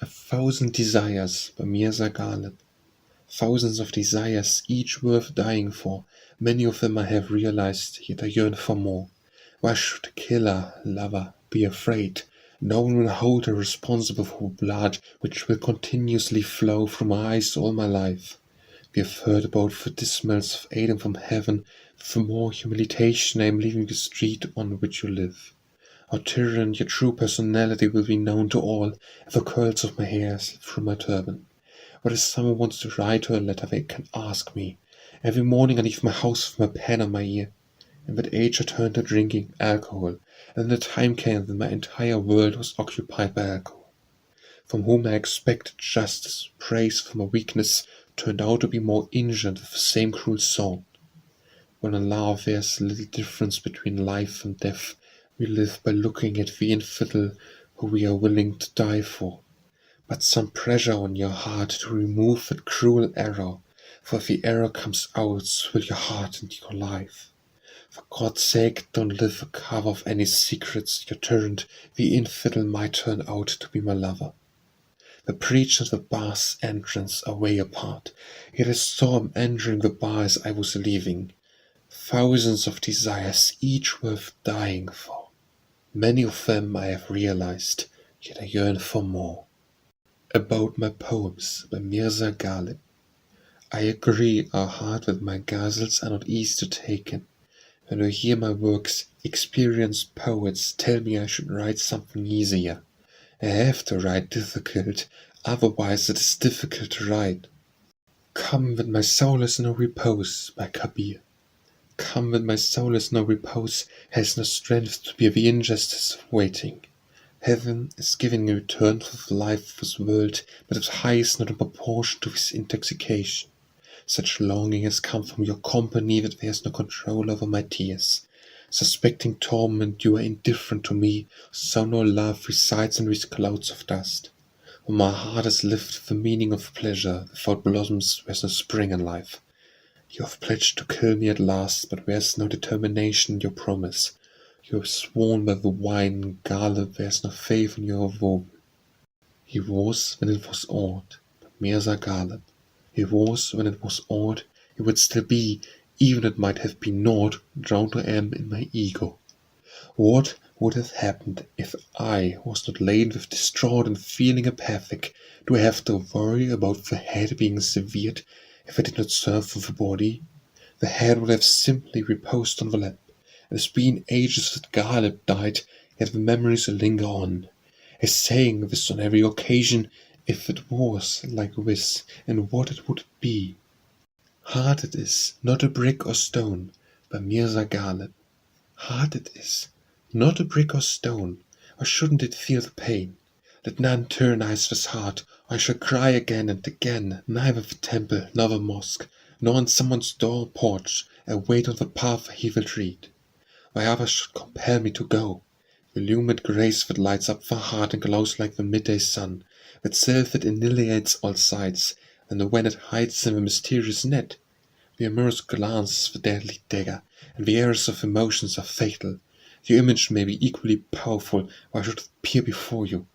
1,000 Desires by Mirza Ghalib. Thousands of desires, each worth dying for. Many of them I have realized, yet I yearn for more. Why should a killer, lover, be afraid? No one will hold her responsible for blood which will continuously flow from my eyes all my life. We have heard about the smells of Adam from heaven. For more humiliation I am leaving the street on which you live. Our tyranny, your true personality will be known to all, if the curls of my hair slip through my turban. But if someone wants to write her a letter, they can ask me. Every morning I leave my house with my pen on my ear. In that age I turned to drinking alcohol, and then the time came when my entire world was occupied by alcohol. From whom I expected justice, praise for my weakness, turned out to be more injured with the same cruel sword. When in love there's little difference between life and death, we live by looking at the infidel who we are willing to die for. But some pressure on your heart to remove that cruel error, for if the error comes out, so will your heart and your life. For God's sake, don't live the cover of any secrets your tyrant, the infidel might turn out to be my lover. The preacher and the bar's entrance are way apart, yet I saw him entering the bar as I was leaving. Thousands of desires, each worth dying for. Many of them I have realized, yet I yearn for more. About my poems by Mirza Ghalib. I agree our heart with my ghazals are not easy to take in. When I hear my works, experienced poets tell me I should write something easier. I have to write difficult, otherwise it is difficult to write. Come when my soul has no repose by Kabir. Come when my soul has no repose, has no strength to bear the injustice of waiting. Heaven is giving a return to the life of this world, but its high is not in proportion to this intoxication. Such longing has come from your company that there is no control over my tears. Suspecting torment, you are indifferent to me, so no love resides in these clouds of dust. When my heart has lived the meaning of pleasure, without blossoms there is no spring in life. You have pledged to kill me at last, but there is no determination in your promise. You have sworn by the wine, Ghalib, there is no faith in your vow. He was when it was Aught, but Mirza Ghalib. He was when it was Aught, he would still be, even it might have been naught, drowned I am in my ego. What would have happened if I was not laden with distraught and feeling apathic? Do I have to worry about the head being severed if I did not serve for the body? The head would have simply reposed on the lap. It has been ages that Ghalib died, yet the memories linger on. As saying this on every occasion, if it was like this, and what it would be. Hard it is, not a brick or stone, by Mirza Ghalib. Hard it is, not a brick or stone, or shouldn't it feel the pain? Let none tyrannize this heart, or I shall cry again and again, neither the temple nor the mosque, nor on someone's door porch, I wait on the path he will tread. Why others should compel me to go. The illumined grace that lights up the heart and glows like the midday sun, that self that annihilates all sights, and when it hides in the mysterious net, the amorous glance is the deadly dagger, and the errors of emotions are fatal. The image may be equally powerful, why should it appear before you?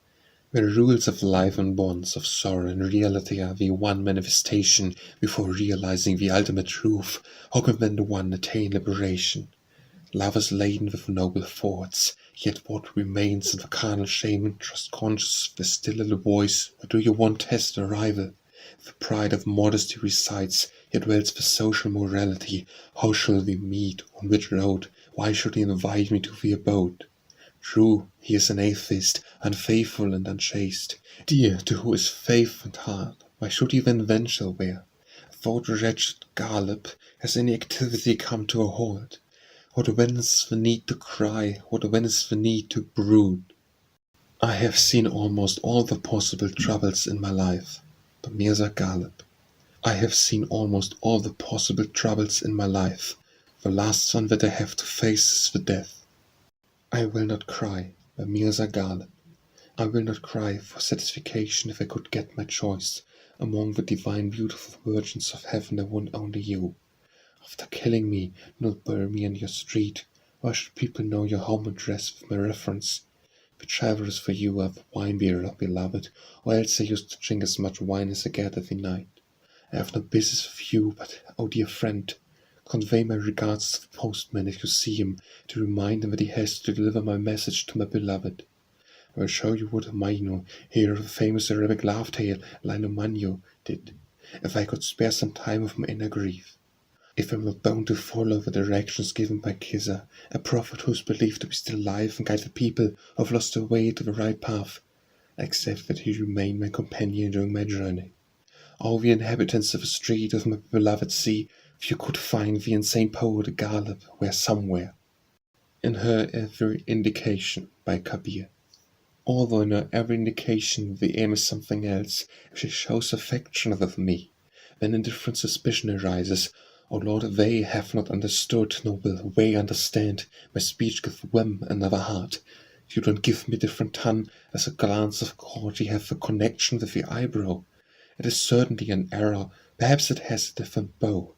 The rules of life and bonds of sorrow and reality are the one manifestation before realizing the ultimate truth. How can then the one attain liberation? Love is laden with noble thoughts, yet what remains in the carnal shame, trust conscious, the still little voice, or do you want test a rival? The pride of modesty resides, yet dwells the social morality. How shall we meet? On which road? Why should he invite me to the abode? True, he is an atheist, unfaithful and unchaste. Dear, to who is faith and heart, why should he then venture there? Thought wretched Ghalib, has any activity come to a halt? What then is the need to cry? What then is the need to brood? I have seen almost all the possible troubles in my life. By Mirza Ghalib. I have seen almost all the possible troubles in my life. The last one that I have to face is the death. I will not cry. By Mirza Ghalib. I will not cry for satisfaction if I could get my choice. Among the divine beautiful virgins of heaven I want only you. After killing me, do not bury me in your street. Why should people know your home address with my reference? whichever is for you, of wine beloved, or else I used to drink as much wine as I get every night. I have no business with you, but, oh dear friend, convey my regards to the postman if you see him, to remind him that he has to deliver my message to my beloved. I will show you what Maino, hero of the famous Arabic laugh-tale Lino did, if I could spare some time of my inner grief. If I were bound to follow the directions given by Kizza, a prophet who is believed to be still alive and guide the people who have lost their way to the right path, I accept that he remain my companion during my journey. All the inhabitants of the street of my beloved sea, if you could find the insane poet Ghalib were somewhere. In her every indication by Kabir. Although in her every indication the aim is something else, if she shows affection of me, then indifferent suspicion arises. O Lord, they have not understood, nor will they understand. My speech gives them another heart. You don't give me different tongue, as a glance of court you have a connection with the eyebrow. It is certainly an error, perhaps it has a different bow.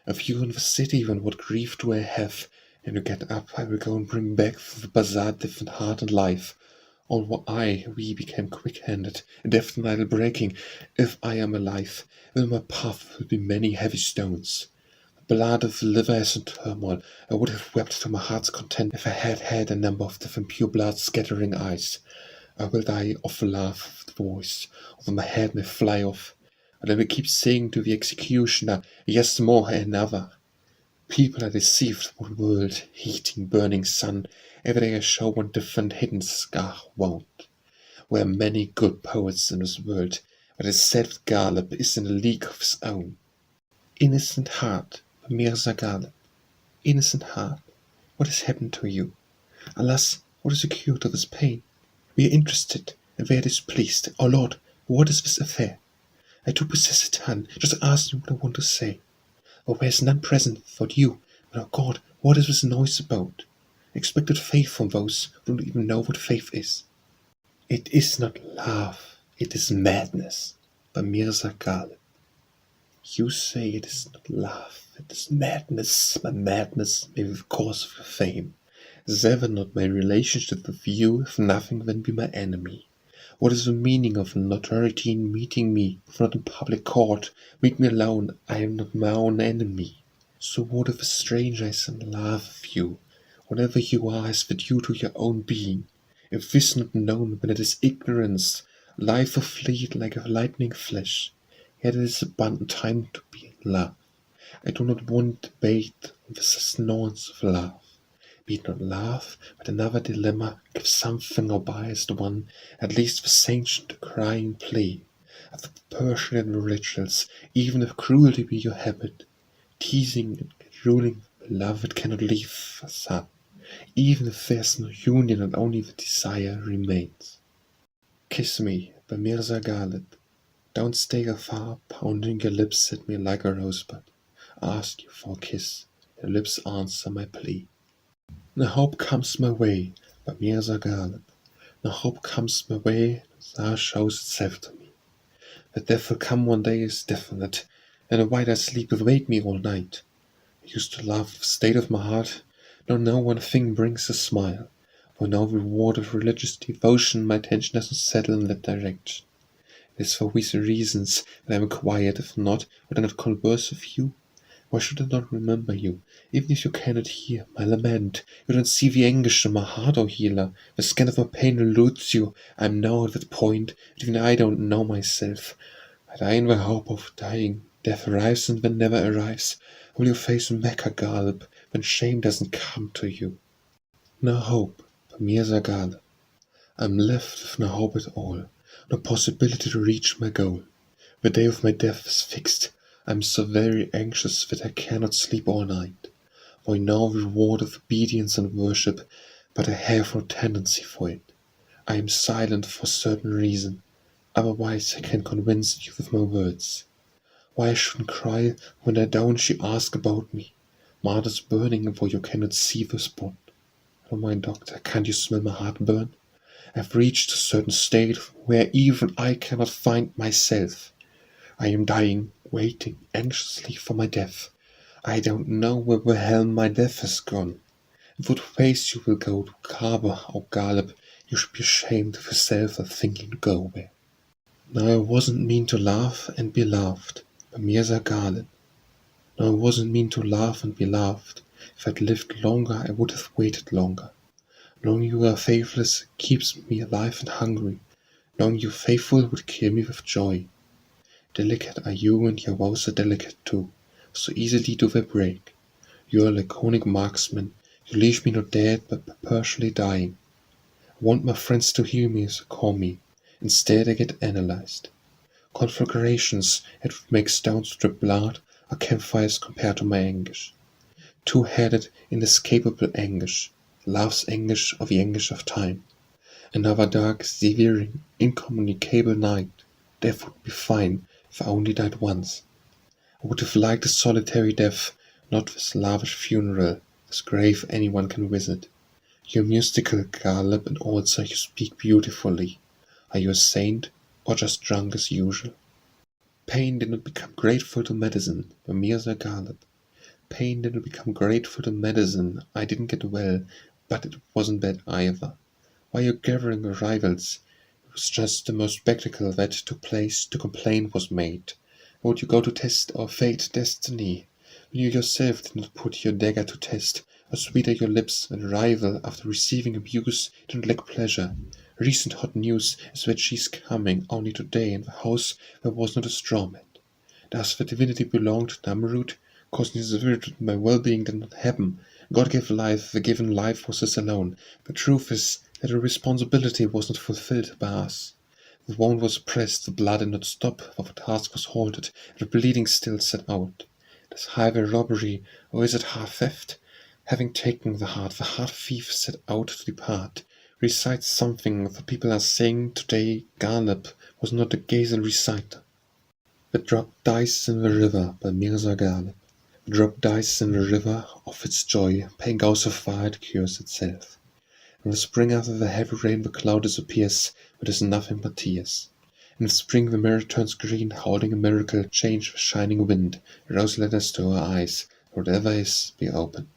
If you in the city, then what grief do I have? And you get up, I will go and bring back from the bazaar different heart and life. Or we became quick-handed, deft and idle breaking. If I am alive, then my path will be many heavy stones. The blood of the liver is in turmoil. I would have wept to my heart's content if I had had a number of different pure blood scattering eyes. I will die of the laugh of the voice, or my head may fly off. And I will keep saying to the executioner, yes, more, another. People are deceived by the world, heating, burning sun. Every day I show one different hidden scar won't. There are many good poets in this world, but it's said that Ghalib is in a league of his own. Innocent heart, Mirza Ghalib. Innocent heart, what has happened to you? Alas, what is the cure to this pain? We are interested, and we are displeased. Oh Lord, what is this affair? I do possess a tongue, just ask me what I want to say. But there is none present but you. But oh God, what is this noise about? Expected faith from those who don't even know what faith is. It is not love, it is madness. By Mirza Ghalib. You say it is not love, it is madness. My madness may be the cause of your fame. Sever not my relationship with you, if nothing then be my enemy. What is the meaning of notoriety in meeting me, if not in public court? Meet me alone, I am not my own enemy. So what if a stranger is in love with you? Whatever you are is but due to your own being. If this not known, then it is ignorance. Life will fleet like a lightning flash. Yet it is abundant time to be in love. I do not want debate on the sustenance of love. Be it not love, but another dilemma, give something or biased one, at least the ancient crying plea of the Persian rituals, even if cruelty be your habit, teasing and cajoling the beloved cannot leave a son, even if there's no union and only the desire remains. Kiss me, by Mirza Ghalib. Don't stay afar, pounding your lips at me like a rosebud. Ask you for a kiss, your lips answer my plea. No hope comes my way, by Mirza Ghalib. No hope comes my way, Tsar shows itself to me. That death will come one day is definite, and a white sleep will wake me all night. I used to love the state of my heart, now one thing brings a smile. For no reward of religious devotion my attention does not settle in that direction. It is for these reasons that I am quiet. If not, would I not converse with you? Why should I not remember you, even if you cannot hear my lament? You don't see the anguish in my heart, O healer. The scan of my pain eludes you. I am now at that point, that even I don't know myself. I die in the hope of dying. Death arrives and then never arrives. Will you face Mecca, Ghalib, when shame doesn't come to you? No hope, by Mirza Ghalib. I am left with no hope at all, no possibility to reach my goal. The day of my death is fixed. I am so very anxious that I cannot sleep all night. For I know the reward of obedience and worship, but I have no tendency for it. I am silent for a certain reason, otherwise I can convince you with my words. Why I shouldn't cry when I don't you ask about me? My heart is burning, for you cannot see the spot. Oh my doctor, can't you smell my heart burn? I've reached a certain state where even I cannot find myself. I am dying, waiting anxiously for my death. I don't know where the hell my death has gone. In what ways you will go to Kaaba, O Ghalib, You should be ashamed of yourself for thinking to go away. Now I wasn't mean to laugh and be laughed by Mirza Ghalib. Now I wasn't mean to laugh and be laughed. If I'd lived longer, I would have waited longer. Knowing you were faithless keeps me alive and hungry. Knowing you faithful would kill me with joy. Delicate are you, and your vows are delicate too. So easily do they break. You are a laconic marksman. You leave me not dead, but perpetually dying. I want my friends to hear me, so call me. Instead I get analyzed. Conflagrations that would make stones drip blood are campfires compared to my anguish. Two-headed, inescapable anguish. Love's anguish or the anguish of time. Another dark, severing, incommunicable night. Death would be fine if I only died once. I would have liked a solitary death, not this lavish funeral, this grave anyone can visit. You're mystical, Ghalib, and also you speak beautifully. Are you a saint, or just drunk as usual? Pain did not become grateful to medicine by Mirza Ghalib. Pain did not become grateful to medicine. I didn't get well, but it wasn't bad either. Why are you gathering rivals? It was just the most spectacle that took place. To complaint was made. Would you go to test our fate, destiny? When you yourself did not put your dagger to test, or sweet are your lips, and rival, after receiving abuse, did not lack pleasure. Recent hot news is that she's coming only today in the house there was not a straw mat. Does the divinity belong to Namrud? Causing his spirit my well-being did not happen. God gave life, the given life was his alone. The truth is that the responsibility was not fulfilled by us. The wound was pressed, the blood did not stop, for the task was halted, and the bleeding still set out. Is highway robbery, or is it half theft? Having taken the heart thief set out to depart. Recites something the people are saying today. Ghalib was not a gazel reciter. The drop dies in the river by Mirza Ghalib. The drop dies in the river of its joy, paying gauze of fire it cures itself. In the spring after the heavy rain the cloud disappears, but is nothing but tears. In the spring the mirror turns green, holding a miracle, change the shining wind, rose letters to our eyes, whatever is, be open.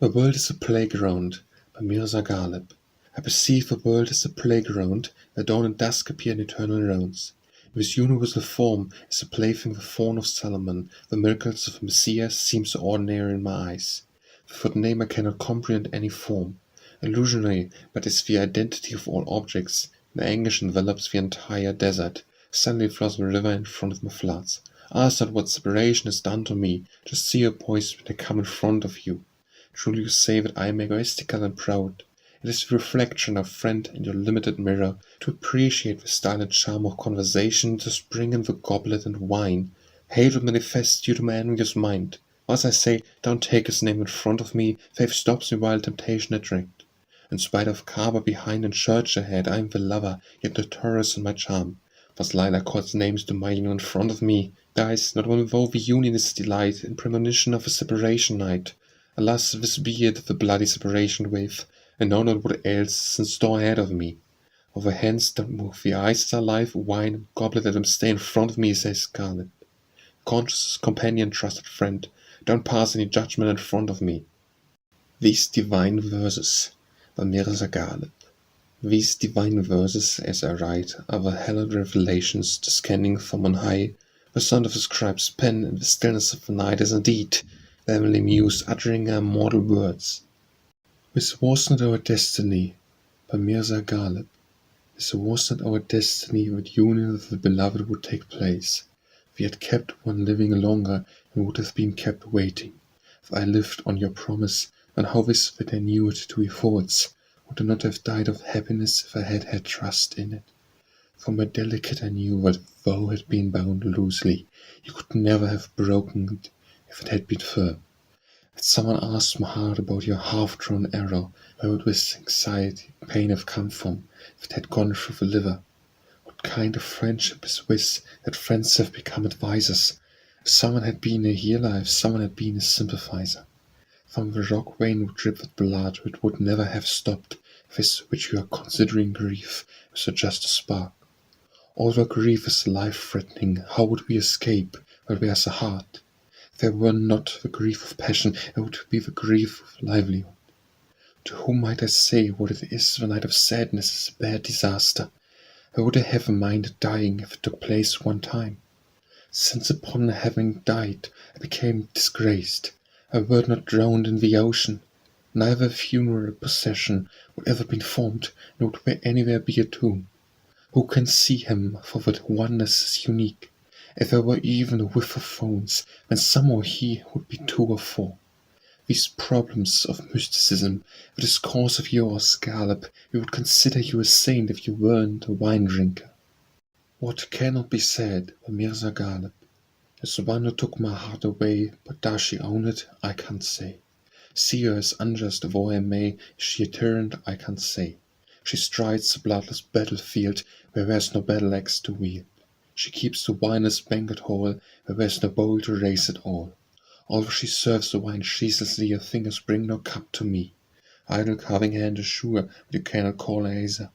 The world is a playground by Mirza Ghalib. I perceive the world as a playground, where dawn and dusk appear in eternal rounds. This universal form is a plaything the fawn of Solomon. The miracles of the Messiah seem so ordinary in my eyes. Without name I cannot comprehend any form. Illusionary, but is the identity of all objects. The anguish envelops the entire desert. Suddenly flows the river in front of my floods. Ask not what separation has done to me. Just see your poise when I come in front of you. Truly you say that I am egoistical and proud. It is the reflection of friend in your limited mirror, to appreciate the style and charm of conversation, to spring in the goblet and wine. Hate would manifest you to my envious mind. As I say, don't take his name in front of me, faith stops me while temptation attract. In spite of Kaaba behind and church ahead, I am the lover, yet notorious in my charm. Was lilac calls names to my union in front of me. Guys, not one though the union is delight, in premonition of a separation night. Alas, this be it, the bloody separation wave. I know not what else is in store ahead of me. For the hands don't move, the eyes are alive, wine and goblet let them stay in front of me, says Ghalib. Conscious companion, trusted friend, don't pass any judgment in front of me. These divine verses by Mirza Ghalib. These divine verses, as I write, are the hallowed revelations descending from on high. The sound of the scribe's pen in the stillness of the night is indeed the heavenly muse uttering her immortal words. This was not our destiny by Mirza Ghalib. This was not our destiny that union with the beloved would take place. If we had kept one living longer, and would have been kept waiting. If I lived on your promise, and how this that I knew it to be false, would I not have died of happiness if I had had trust in it. For my delicate I knew that though it had been bound loosely, you could never have broken it if it had been firm. Had someone asked my heart about your half-drawn arrow, where would this anxiety and pain have come from, if it had gone through the liver? What kind of friendship is this, that friends have become advisers? If someone had been a healer, if someone had been a sympathizer. From the rock vein would drip with blood, it would never have stopped. This which you are considering grief is just a spark. Although grief is life-threatening, how would we escape where there's a heart? If there were not the grief of passion, it would be the grief of livelihood. To whom might I say what it is when night of sadness is a bad disaster? How would I have minded dying if it took place one time? Since upon having died I became disgraced, I were not drowned in the ocean, neither a funeral procession would ever be formed, nor would there anywhere be a tomb. Who can see him, for that oneness is unique? If there were even a whiff of phones, then somehow he would be two or four. These problems of mysticism, the discourse of yours, Ghalib, we would consider you a saint if you weren't a wine drinker. What cannot be said for Mirza Ghalib is the one who took my heart away, but does she own it, I can't say. See her as unjust though I may, is she a tyrant, I can't say. She strides the bloodless battlefield where there's no battle axe to wield. She keeps the winer's banquet hall where there's no bowl to raise at all. Although she serves the wine ceaselessly, her fingers bring no cup to me. Idle carving hand is sure, but you cannot call her Asa.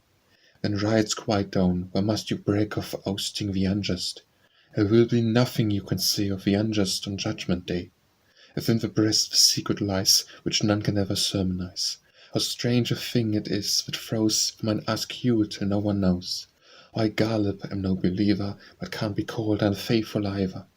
When riots quiet down, why must you break off ousting the unjust? There will be nothing you can say of the unjust on Judgment Day. If in the breast the secret lies, which none can ever sermonize. How strange a thing it is that throws from an askew till no one knows. I, Ghalib, am no believer, but can't be called unfaithful either.